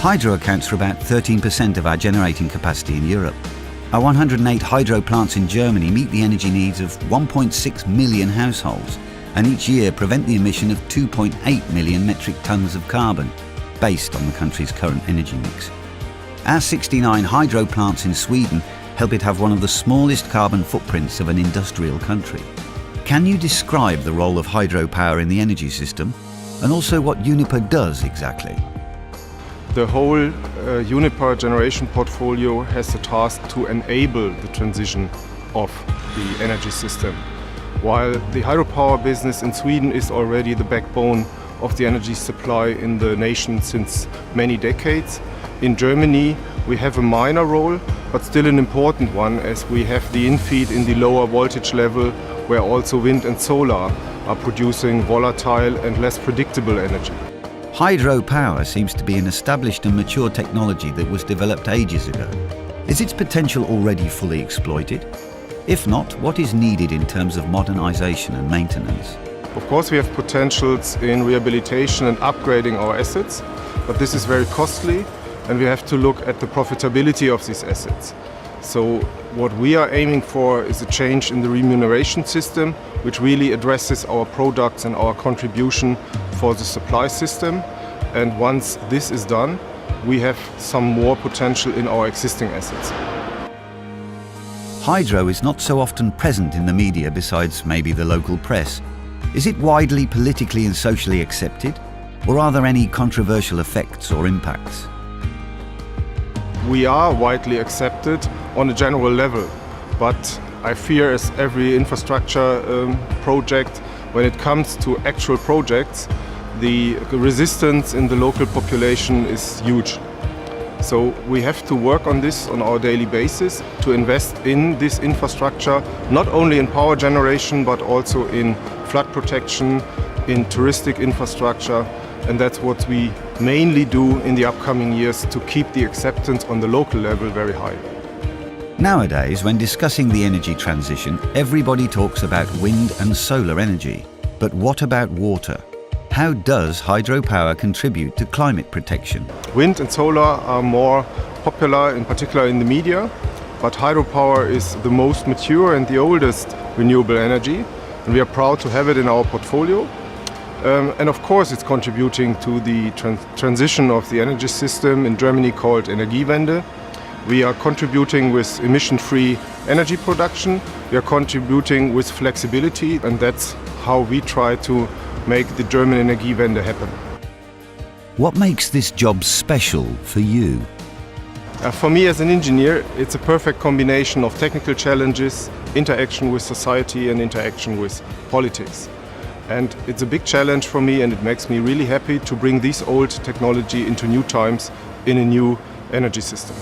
Hydro accounts for about 13% of our generating capacity in Europe. Our 108 hydro plants in Germany meet the energy needs of 1.6 million households and each year prevent the emission of 2.8 million metric tonnes of carbon, based on the country's current energy mix. Our 69 hydro plants in Sweden help it have one of the smallest carbon footprints of an industrial country. Can you describe the role of hydropower in the energy system and also what Uniper does exactly? The whole Uniper generation portfolio has the task to enable the transition of the energy system. While the hydropower business in Sweden is already the backbone of the energy supply in the nation since many decades, in Germany we have a minor role, but still an important one, as we have the infeed in the lower voltage level, where also wind and solar are producing volatile and less predictable energy. Hydropower seems to be an established and mature technology that was developed ages ago. Is its potential already fully exploited? If not, what is needed in terms of modernisation and maintenance? Of course, we have potentials in rehabilitation and upgrading our assets, but this is very costly and we have to look at the profitability of these assets. So what we are aiming for is a change in the remuneration system, which really addresses our products and our contribution for the supply system. And once this is done, we have some more potential in our existing assets. Hydro is not so often present in the media besides maybe the local press. Is it widely politically and socially accepted? Or are there any controversial effects or impacts? We are widely accepted on a general level, but I fear, as every infrastructure project, when it comes to actual projects, the resistance in the local population is huge. So we have to work on this on our daily basis to invest in this infrastructure, not only in power generation, but also in flood protection, in touristic infrastructure. And that's what we mainly do in the upcoming years to keep the acceptance on the local level very high. Nowadays, when discussing the energy transition, everybody talks about wind and solar energy. But what about water? How does hydropower contribute to climate protection? Wind and solar are more popular, in particular in the media, but hydropower is the most mature and the oldest renewable energy, and we are proud to have it in our portfolio. And of course it's contributing to the transition of the energy system in Germany called Energiewende. We are contributing with emission-free energy production, we are contributing with flexibility, and that's how we try to make the German Energiewende happen. What makes this job special for you? For me as an engineer, it's a perfect combination of technical challenges, interaction with society and interaction with politics. And it's a big challenge for me, and it makes me really happy to bring this old technology into new times in a new energy system.